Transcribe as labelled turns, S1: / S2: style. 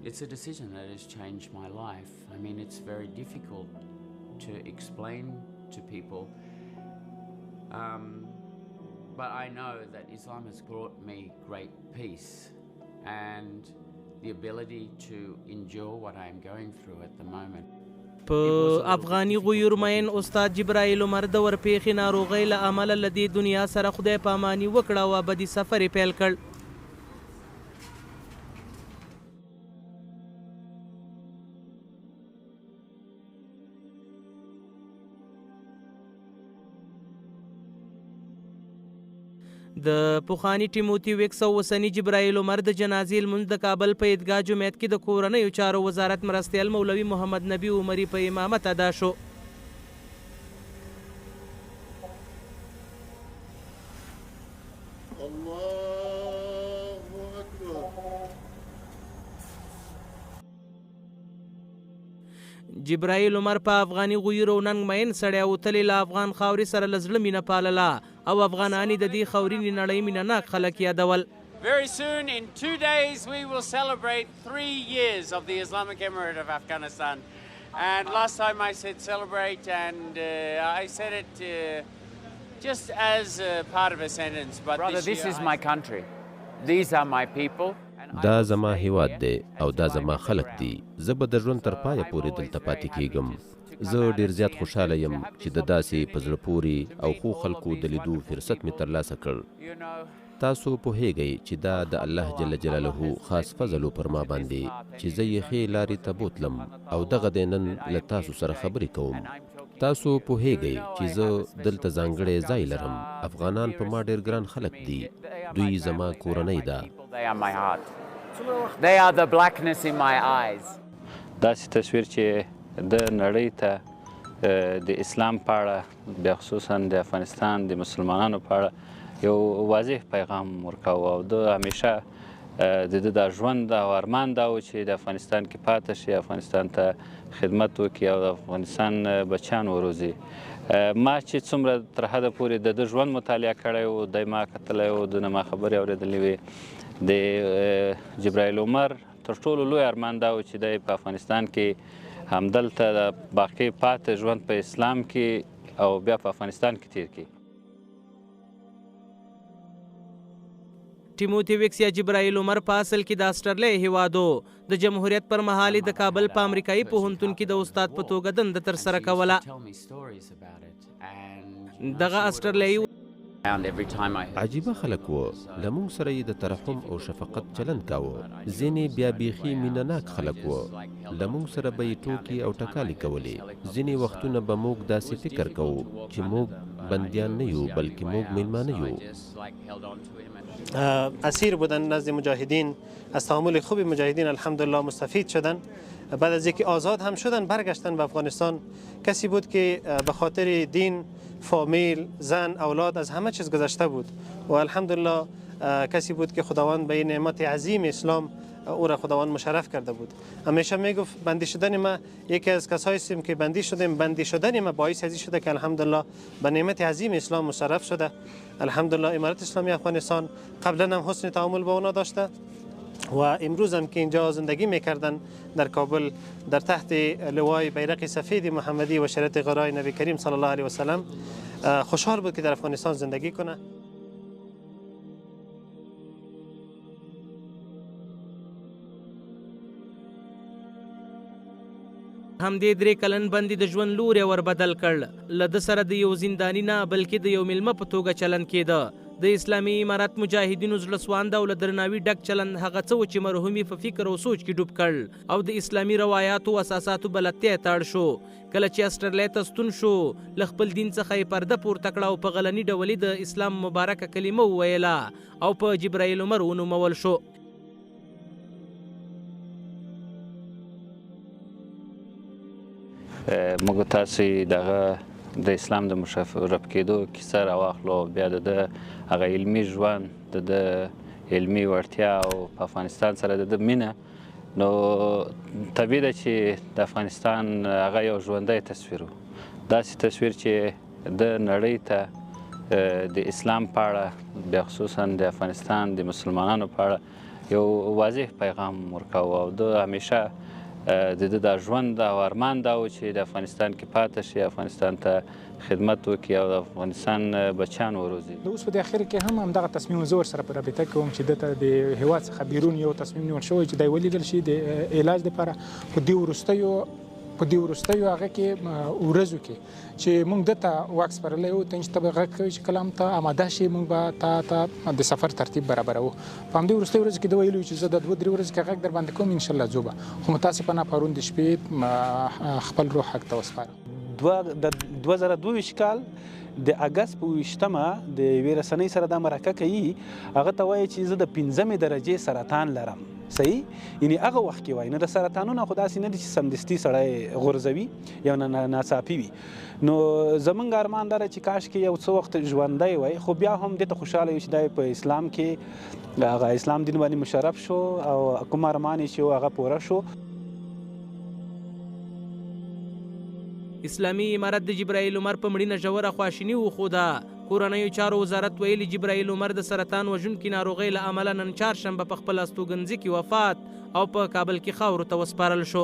S1: it's a decision that has changed my life. I mean, it's very difficult to explain to people, but I know that Islam has brought me great peace and the ability to endure what I am going through at the moment.
S2: په افغاني غیور مین استاد جبرايیل عمر د ورپېښې ناروغۍ له امله له دې دنیا سره خدای پاماني وکړه او ابدي سفر یې پیل کړ. د پخواني ټیموټي ویکس او اوسني جبرايیل عمر د جنازې لمونځ د کابل په عیدګاه جومیات کې د کورنیو چارو وزارت مرستیال مولوي محمد نبي عمري په امامت ادا شو. جبرايیل عمر په افغاني غیورو ننګ مین سړی وتلې له افغان خاورې سره له زړه مینه پالله او افغانان د دې خاورینې نړۍ مینه ناک خلک یادول.
S3: Very soon, in 2 days, we will celebrate 3 years of the Islamic Emirate of Afghanistan. And last time I said celebrate, and I said it just as part of a sentence. But
S1: brother, this is my country. These are my people.
S4: دا زما هیواد دی او دا زما خلک دي. زه به د ژوند تر پایه پورې دلته پاتې کیږم. زه ډیر زیات خوشحاله یم چې د داسې په زړه پورې او ښو خلکو د لیدو فرصت مې ترلاسه کړ. تاسو پوهیږئ چې دا د الله جل جلاله خاص فضل و پر ما باندې چې زه یې ښې لارې ته بوتلم او دغه دی نن له تاسو سره خبرې کوم. تاسو پوهیږئ چې زه دلته ځانګړی ځای لرم. افغانان په ما ډیر ګران خلک دي. دوی زما کورنۍ ده.
S1: They are the blackness in my eyes.
S5: داسې تصویر چې د نړۍ ته د اسلام په اړه بیا خصوصا د افغانستان د مسلمانانو په اړه یو واضح پیغام ورکاوه او د همیشه د د ژوند او ارمان دا و چې د افغانستان کې پاتې شي، افغانستان ته خدمت وکړي او د افغانستان بچیان وروزي. ما چې څومره تر حده پورې د ژوند مطالعه کړی و، دی ما کتلی و، دونه ما خبرې اورېدلې وې. د جبرايیل عمر تر ټولو لوی ارمان دا و چې دی په افغانستان کې همدلته د باقي پاتې ژوند په اسلام کې او بیا په افغانستان کې تیر کړي.
S2: ټیموټي ویکس یا جبرايیل عمر په اصل کې د اسټرالیا هیوادو د جمهوریت پر مهال د کابل په امریکایي پوهنتون کې د استاد په توګه دنده ترسره کوله. دغه اسټرالیایي
S4: عجیبه خلک وو. له موږ سره یې د ترحم او شفقت چلند کاوه. ځینې بیا بیخي مینه ناک خلک وو. له موږ سره به یې ټوکې او ټکالې کولې. ځینې وختونه به موږ داسې فکر کوو چې موږ بندیان نه یو بلکې موږ میلمانه یو.
S6: اسیر بودن نزد مجاهدین، از تعامل خوب مجاهدین الحمدلله مستفید شدن. بعد از اینکه آزاد هم شدن برگشتن به افغانستان. کسی بود که به خاطر دین، فامیل، زن، اولاد از همه چیز گذشته بود و الحمدلله کسی بود که خداوند به این نعمت عظیم اسلام او را خداوند مشرف کرده بود. همیشه میگفت بندی شدن ما یکی از کسایی هستیم که بندی شدیم، بندی شدن ما باعث ازی شده که الحمدلله به نعمت عظیم اسلام مشرف شده. الحمدلله امارت اسلامی افغانستان قبلا هم حسن تعامل با اونا داشته و امروز هم که اینجا زندگی میکردن در کابل در تحت لوای بیرق سفید محمدی و شریعت غرای نبی کریم صلی الله علیه و سلم خوشحال بود که در افغانستان زندگی کنه.
S2: همدې 3 کلن بندي د ژوند لوري ور بدل کړ. له د سره د یو زنداني نه بلکې د یو میلمه په توګه چلن کېده. د اسلامي امارت مجاهدینو زړه سوانده او له درناوي ډک چلند هغه څه و چې مرحومي په فکر او سوچ کې ډوب کړ او د اسلامي روایاتو او اساساتو بلدتیا تاړ شو. کله چې اسټرالیا ته ستون شو له خپل دین څخه یې پرده پورته کړه او په غلني ډول د اسلام مبارکه کلمه وویله او په جبرايیل عمر ونومول شو.
S5: موږ تاسې دغه د اسلام د مشرف کېدو کیسه راواخلو، بیا د هغه علمي ژوند، د علمي وړتیا او په افغانستان سره د مینه. نو طبیعي ده چې د افغانستان هغه یو ژوندی تصویر و، داسې تصویر چې د نړۍ ته د اسلام په اړه بیا خصوصا د افغانستان د مسلمانانو په اړه یو واضح پیغام ورکاوه او د همیشه د ده دا ژوند او ارمان دا و چې د افغانستان کې پاتې شي، افغانستان ته خدمت وکړي او د افغانستان بچیان وروزي.
S7: اوس په دې اخر کې هم همدغه تصمیم زه ورسره په رابطه کوم چې ده ته د هېواد څخه بیرون یو تصمیم نیول شوی چې دی ولیږل شي د علاج لپاره. په دې وروستیو هغه کې ورځو کې چې موږ ده ته واکس سپارلی وو ته چې ته به غږ کوي چې کله هم ته اماده شي موږ به تا ته د سفر ترتیب برابروو. په همدې وروستیو ورځو کې ده ویلي چې زه د 2-3 ورځو کې غږ در باندې کوم انشاءالله ځو به، خو متاسفانه پرون د شپې خپل روح حق ته وسپاره.
S8: د 2022 کال د اګست په 28مه د یوې رسنۍ سره دا مرکه کوي، هغه ته وایي چې زه د 5مې درجې سرطان لرم. صحیح، یعنی هغه وخت کې وایي نو د سرطانونه خو داسې نه دي چې سمدستي سړی غورځوي یا ناڅاپي وي. نو زمونږ ارمان دا چې کاش کې یو څه وخت ژوندی وای، خو بیا هم دې ته خوشحاله یو چې دی په اسلام کې هغه اسلام دین باندې مشرف شو او کوم ارمان یې چې هغه پوره شو.
S2: اسلامي امارت د جبرايیل عمر په مړینه ژوره خواشیني وښوده. کورنیو چارو وزارت ویلي جبرايیل عمر د سرطان وژونکي ناروغۍ له امله نن چهارشنبه په خپل استوګنځي کې وفات او په کابل کې خاورو ته وسپارل شو.